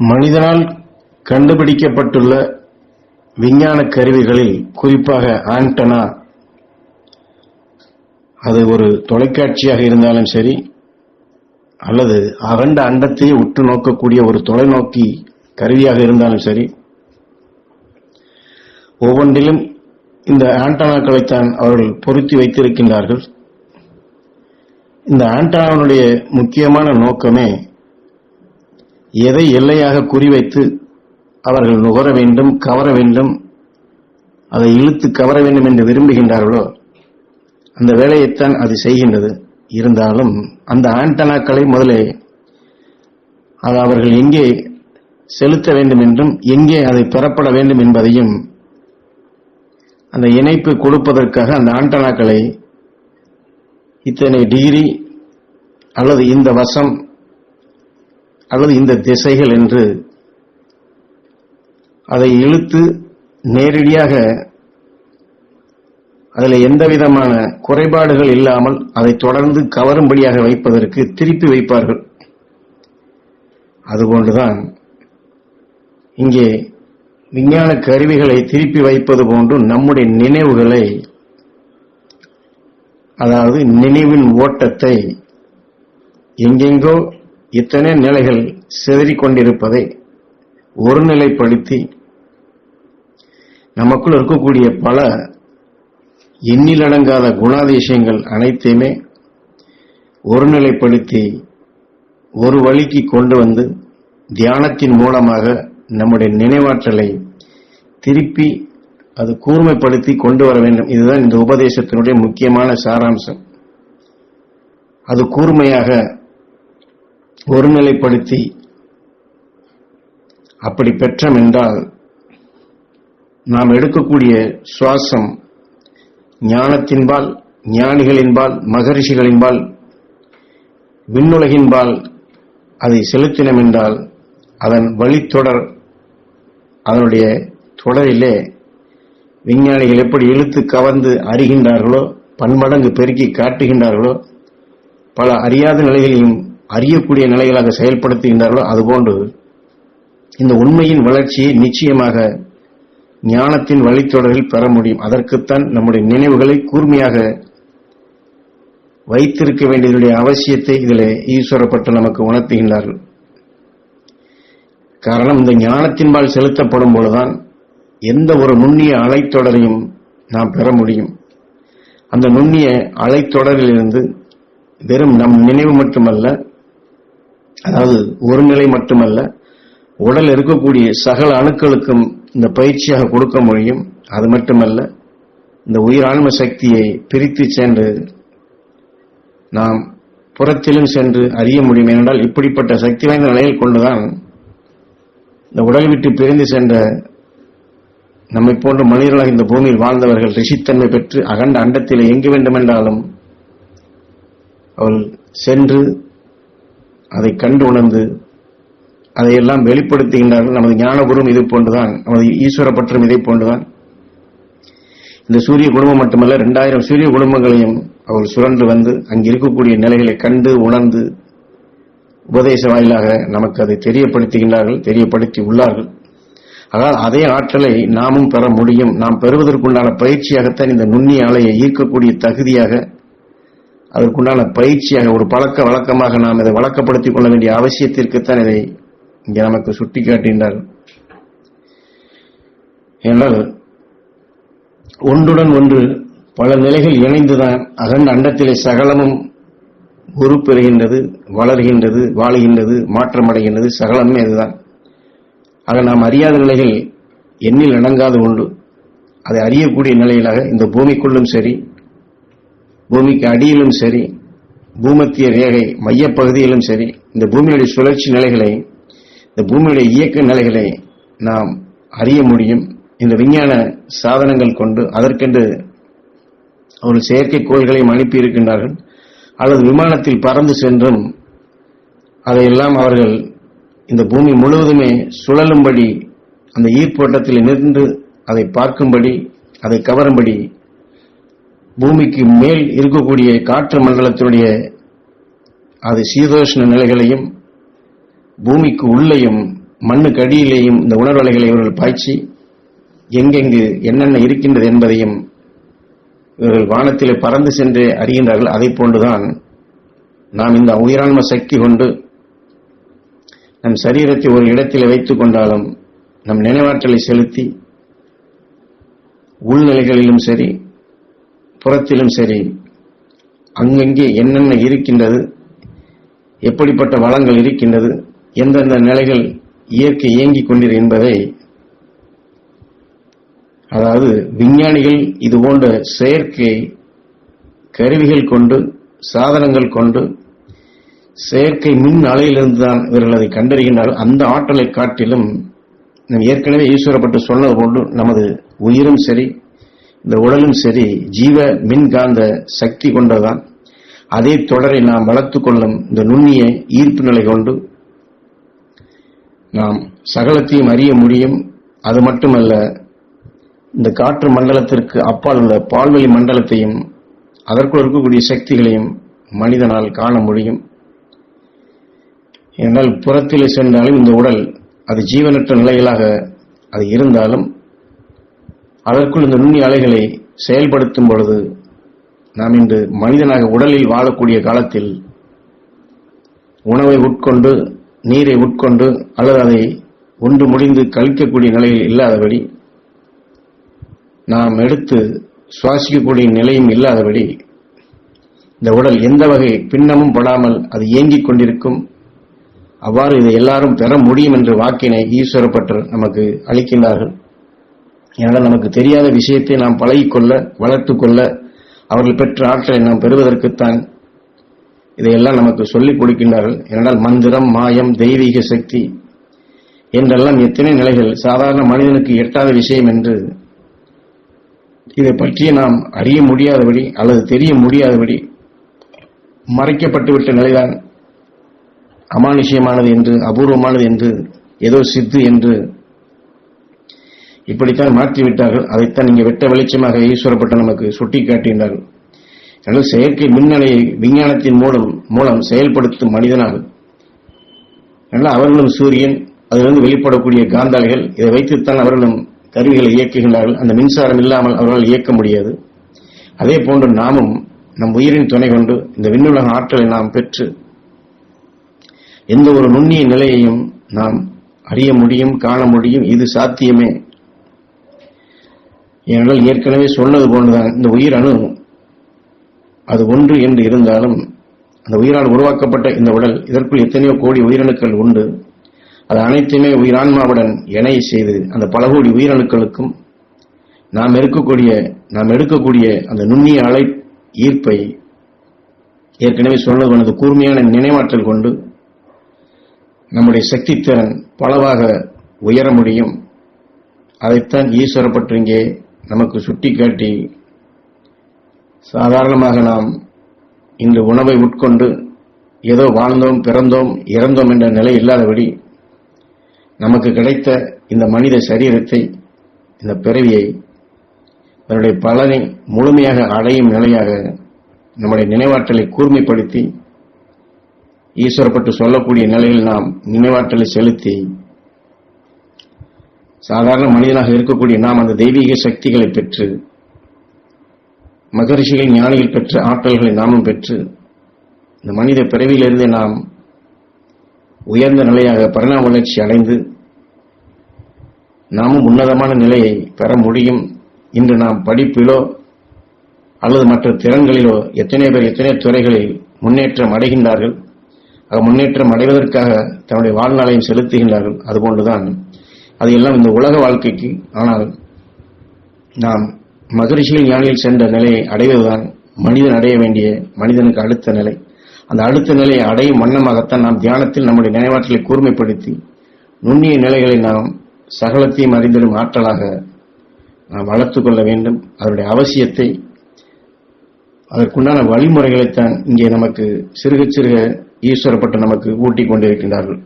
மனிதனால் கண்டுபிடிக்கப்பட்டுள்ள விஞ்ஞான கருவிகளில் குறிப்பாக ஆண்டனா, அது ஒரு தொலைக்காட்சியாக இருந்தாலும் சரி அல்லது அகண்ட அண்டத்தையே உற்று நோக்கக்கூடிய ஒரு தொலைநோக்கி கருவியாக இருந்தாலும் சரி, ஒவ்வொன்றிலும் இந்த ஆண்டனாக்களைத்தான் அவர்கள் பொருத்தி வைத்திருக்கின்றார்கள். இந்த ஆண்டனாவுடைய முக்கியமான நோக்கமே எதை எல்லையாக குறிவைத்து அவர்கள் நுகர வேண்டும், கவர வேண்டும், அதை இழுத்து கவர வேண்டும் என்று விரும்புகின்றார்களோ அந்த வேலையைத்தான் அது செய்கின்றது. இருந்தாலும் அந்த ஆண்டனாக்களை முதலே அது அவர்கள் எங்கே செலுத்த வேண்டும் என்றும் எங்கே அதை பெறப்பட வேண்டும் என்பதையும் அந்த இணைப்பு கொடுப்பதற்காக அந்த ஆண்டனாக்களை இத்தனை டிகிரி அல்லது இந்த வசம் அல்லது இந்த திசைகள் என்று அதை இழுத்து நேரடியாக அதில் எந்த விதமான குறைபாடுகள் இல்லாமல் அதை தொடர்ந்து கவரும்படியாக வைப்பதற்கு திருப்பி வைப்பார்கள். அதுபோன்றுதான் இங்கே விஞ்ஞான கருவிகளை திருப்பி வைப்பது போன்று நம்முடைய நினைவுகளை, அதாவது நினைவின் ஓட்டத்தை எங்கெங்கோ இத்தனை நிலைகள் சிதறிக்கொண்டிருப்பதை ஒருநிலைப்படுத்தி நமக்குள் இருக்கக்கூடிய பல எண்ணிலடங்காத குணாதிசயங்கள் அனைத்தையுமே ஒருநிலைப்படுத்தி ஒரு வழிக்கு கொண்டு வந்து தியானத்தின் மூலமாக நம்முடைய நினைவாற்றலை திருப்பி அது கூர்மைப்படுத்தி கொண்டு வர வேண்டும். இதுதான் இந்த உபதேசத்தினுடைய முக்கியமான சாராம்சம். அது கூர்மையாக ஒருநிலைப்படுத்தி அப்படி பெற்றோம் என்றால் நாம் எடுக்கக்கூடிய சுவாசம் ஞானத்தின்பால், ஞானிகளின்பால், மகரிஷிகளின்பால், விண்ணுலகின்பால் அதை செலுத்தினோம் என்றால் அதன் வழித்தொடர், அதனுடைய தொடரிலே விஞ்ஞானிகள் எப்படி இழுத்து கவர்ந்து அறிகின்றார்களோ, பன்மடங்கு பெருக்கி காட்டுகின்றார்களோ, பல அறியாத நிலைகளையும் அறியக்கூடிய நிலைகளாக செயல்படுத்துகின்றார்களோ, அதுபோன்று இந்த உண்மையின் வளர்ச்சியை நிச்சயமாக ஞானத்தின் வழித்தொடரில் பெற முடியும். அதற்குத்தான் நம்முடைய நினைவுகளை கூர்மையாக வைத்திருக்க வேண்டியதுடைய அவசியத்தை இதில் ஈஸ்வரப்பட்டு நமக்கு உணர்த்துகின்றார்கள். காரணம், இந்த ஞானத்தின்பால் செலுத்தப்படும் பொழுதுதான் எந்த ஒரு நுண்ணிய அலைத்தொடரையும் நாம் பெற முடியும். அந்த நுண்ணிய அலைத்தொடரிலிருந்து வெறும் நம் நினைவு மட்டுமல்ல, அதாவது ஒரு நிலை மட்டுமல்ல, உடல் இருக்கக்கூடிய சகல அணுக்களுக்கும் இந்த பயிற்சியாக கொடுக்க முடியும். அது மட்டுமல்ல, இந்த உயிரான்ம சக்தியை பிரித்து சென்று நாம் புறத்திலும் சென்று அறிய முடியும். ஏனென்றால் இப்படிப்பட்ட சக்தி வாய்ந்த நிலையில் கொண்டுதான் இந்த உடல் விட்டு பிரிந்து சென்ற நம்மை போன்ற மனிதர்களாக இந்த பூமியில் வாழ்ந்தவர்கள் ரிஷித்தன்மை பெற்று அகண்ட அண்டத்தில் எங்கு வேண்டுமென்றாலும் அவள் சென்று அதை கண்டு உணர்ந்து அதையெல்லாம் வெளிப்படுத்துகின்றார்கள். நமது ஞானகுரும் இது போன்றுதான், நமது ஈஸ்வர பற்றும் இதை போன்றுதான். இந்த சூரிய குடும்பம் மட்டுமல்ல, 2000 சூரிய குடும்பங்களையும் அவள் சுழன்று வந்து அங்கு இருக்கக்கூடிய நிலைகளை கண்டு உணர்ந்து உபதேச வாயிலாக நமக்கு அதை தெரியப்படுத்துகின்றார்கள், தெரியப்படுத்தி உள்ளார்கள். ஆனால் அதே ஆற்றலை நாமும் பெற முடியும். நாம் பெறுவதற்குண்டான பயிற்சியாகத்தான் இந்த நுண்ணிய அலையை ஈர்க்கக்கூடிய தகுதியாக, அதற்குண்டான பயிற்சியாக, ஒரு பழக்க வழக்கமாக நாம் இதை வழக்கப்படுத்திக் கொள்ள வேண்டிய அவசியத்திற்குத்தான் இதை இங்கே நமக்கு சுட்டிக்காட்டுகின்றார். என்றால் ஒன்றுடன் ஒன்று பல நிலைகள் இணைந்துதான் அகண்ட அண்டத்திலே சகலமும் உருப்பெறுகின்றது, வளர்கின்றது, வாழுகின்றது, மாற்றமடைகின்றது. சகலமே அதுதான். ஆக நாம் அறியாத நிலைகள் எண்ணில் அடங்காது உண்டு. அதை அறியக்கூடிய நிலையிலாக இந்த பூமிக்குள்ளும் சரி, பூமிக்கு அடியிலும் சரி, பூமத்திய ரேகை மையப்பகுதியிலும் சரி, இந்த பூமியுடைய சுழற்சி நிலைகளை, இந்த பூமியுடைய இயக்க நிலைகளை நாம் அறிய முடியும் இந்த விஞ்ஞான சாதனங்கள் கொண்டு. அதற்கென்று அவர்கள் செயற்கைக்கோள்களையும் அனுப்பி இருக்கின்றார்கள், அல்லது விமானத்தில் பறந்து சென்றும் அதையெல்லாம் அவர்கள் இந்த பூமி முழுவதுமே சுழலும்படி அந்த ஈர்ப்போட்டத்தில் நின்று அதை பார்க்கும்படி, அதை கவரும்படி பூமிக்கு மேல் இருக்கக்கூடிய காற்று மண்டலத்தினுடைய அது சீதோஷ்ண நிலைகளையும் பூமிக்கு உள்ளேயும் மண்ணுக்கு அடியிலேயும் இந்த உணர்வலைகளை இவர்கள் பாய்ச்சி எங்கெங்கு என்னென்ன இருக்கின்றது என்பதையும் இவர்கள் வானத்திலே பறந்து சென்று அறிகின்றார்கள். அதை போன்றுதான் நாம் இந்த உயிரான்ம சக்தி கொண்டு நம் சரீரத்தை ஒரு இடத்தில் வைத்துக் கொண்டாலும் நம் நினைவாற்றலை செலுத்தி உள்நிலைகளிலும் சரி புறத்திலும் சரி அங்கங்கே என்னென்ன இருக்கின்றது, எப்படிப்பட்ட வளங்கள் இருக்கின்றது, எந்தெந்த நிலைகள் இயற்கை இயங்கிக் கொண்டிரு என்பதை, அதாவது விஞ்ஞானிகள் இது போன்ற செயற்கை கருவிகள் கொண்டு சாதனங்கள் கொண்டு செயற்கை மின் அலையிலிருந்து தான் இவர்கள் அதை கண்டறிகின்றார்கள். அந்த ஆற்றலை காட்டிலும் நாம் ஏற்கனவே ஈஸ்வரப்பட்டு சொன்னது போன்று நமது உயிரும் சரி இந்த உடலும் சரி ஜீவ மின்காந்த சக்தி கொண்டதான். அதே தொடரை நாம் வளர்த்துக் கொள்ளும் இந்த நுண்ணிய ஈர்ப்பு நிலை கொண்டு நாம் சகலத்தையும் அறிய முடியும். அது மட்டுமல்ல, இந்த காற்று மண்டலத்திற்கு அப்பால் உள்ள பால்வெளி மண்டலத்தையும் அதற்குள் இருக்கக்கூடிய சக்திகளையும் மனிதனால் காண முடியும். என்றால் புறத்திலே சென்றாலும் இந்த உடல் அது ஜீவனற்ற நிலைகளாக அது இருந்தாலும் அதற்குள் இந்த நுண்ணிய அலைகளை செயல்படுத்தும் பொழுது நாம் இன்று மனிதனாக உடலில் வாழக்கூடிய காலத்தில் உணவை உட்கொண்டு நீரை உட்கொண்டு அல்லது அதை ஒன்று முடிந்து கழிக்கக்கூடிய நிலையில் இல்லாதபடி, நாம் எடுத்து சுவாசிக்கக்கூடிய நிலையும் இல்லாதபடி இந்த உடல் எந்த வகை பின்னமும் படாமல் அது இயங்கிக் கொண்டிருக்கும். அவ்வாறு இதை எல்லாரும் பெற முடியும் என்ற வாக்கினை ஈஸ்வரப்பட்டர் நமக்கு அளிக்கின்றார்கள். ஏனால் நமக்கு தெரியாத விஷயத்தை நாம் பழகிக்கொள்ள வளர்த்துக் கொள்ள அவர்கள் பெற்ற ஆற்றலை நாம் பெறுவதற்குத்தான் இதையெல்லாம் நமக்கு சொல்லிக் கொடுக்கின்றார்கள். ஏனால் மந்திரம், மாயம், தெய்வீக சக்தி என்றெல்லாம் எத்தனை நிலைகள் சாதாரண மனிதனுக்கு எட்டாத விஷயம் என்று இதை பற்றி நாம் அறிய முடியாதபடி அல்லது தெரிய முடியாதபடி மறைக்கப்பட்டுவிட்ட நிலைதான் அமானுஷ்யமானது என்று, அபூர்வமானது என்று, ஏதோ சித்து என்று இப்படித்தான் மாற்றிவிட்டார்கள். அதைத்தான் இங்கே வெட்ட வெளிச்சமாக ஈஸ்வரப்பட்ட நமக்கு சுட்டி காட்டுகின்றார்கள். ஆனால் செயற்கை மின்னலையை விஞ்ஞானத்தின் மூலம் செயல்படுத்தும் மனிதனால் அவர்களும் சூரியன், அதிலிருந்து வெளிப்படக்கூடிய காந்தாலைகள், இதை வைத்துத்தான் அவர்களும் கருவிகளை இயக்குகின்றார்கள். அந்த மின்சாரம் இல்லாமல் அவர்களால் இயக்க முடியாது. அதே போன்று நாமும் நம் உயிரின் துணை கொண்டு இந்த விண்ணுலக ஆற்றலை நாம் பெற்று எந்த ஒரு நுண்ணிய நிலையையும் நாம் அறிய முடியும், காண முடியும். இது சாத்தியமே. ஏனென்றால் ஏற்கனவே சொன்னது போன்றுதான் இந்த உயிரணு அது ஒன்று என்று இருந்தாலும் அந்த உயிரால் உருவாக்கப்பட்ட இந்த உடல், இதற்குள் எத்தனையோ கோடி உயிரணுக்கள் உண்டு. அது அனைத்துமே உயிரான்மாவுடன் இணை செய்து அந்த பல கோடி உயிரணுக்களுக்கும் நாம் எடுக்கக்கூடிய அந்த நுண்ணிய அலை ஈர்ப்பை ஏற்கனவே சொன்னது போனது கூர்மையான நினைவாற்றல் கொண்டு நம்முடைய சக்தி திறன் பலவாக உயர முடியும். அதைத்தான் ஈஸ்வரப்பட்டு இங்கே நமக்கு சுட்டிக்காட்டி, சாதாரணமாக நாம் இந்த உணவை உட்கொண்டு ஏதோ வாழ்ந்தோம், பிறந்தோம், இறந்தோம் என்ற நிலை இல்லாதபடி நமக்கு கிடைத்த இந்த மனித சரீரத்தை, இந்த பிறவியை, அதனுடைய பலனை முழுமையாக அடையும் நிலையாக நம்முடைய நினைவாற்றலை கூர்மைப்படுத்தி ஈஸ்வரப்பட்டு சொல்லக்கூடிய நிலையில் நாம் நினைவாற்றலை செலுத்தி சாதாரண மனிதனாக இருக்கக்கூடிய நாம் அந்த தெய்வீக சக்திகளை பெற்று மகரிஷிகள் ஞானிகள் பெற்ற ஆற்றல்களை நாமும் பெற்று இந்த மனித பிறவியிலிருந்து நாம் உயர்ந்த நிலையாக பரிணாம வளர்ச்சி அடைந்து நாமும் உன்னதமான நிலையை பெற முடியும். இன்று நாம் படிப்பிலோ அல்லது மற்ற திறன்களிலோ எத்தனை பேர் எத்தனை துறைகளில் முன்னேற்றம் அடைகின்றார்கள். முன்னேற்றம் அடைவதற்காக தன்னுடைய வாழ்நாளையும் செலுத்துகின்றார்கள். அதுபோன்றுதான் அதையெல்லாம் இந்த உலக வாழ்க்கைக்கு. ஆனால் நாம் மகரிஷிகள் ஞானியில் சென்ற நிலையை அடைவதுதான் மனிதன் அடைய வேண்டிய மனிதனுக்கு அடுத்த நிலை. அந்த அடுத்த நிலையை அடையும் வண்ணமாகத்தான் நாம் தியானத்தில் நம்முடைய நினைவாற்றலை கூர்மைப்படுத்தி நுண்ணிய நிலைகளை நாம் சகலத்தையும் அறிந்திடும் ஆற்றலாக நாம் வளர்த்துக் கொள்ள வேண்டும். அதனுடைய அவசியத்தை, அதற்குண்டான வழிமுறைகளைத்தான் இங்கே நமக்கு சிறுக சிறுக ஈஸ்வரப்பட்டு நமக்கு ஊட்டிக் கொண்டிருக்கின்றார்கள்.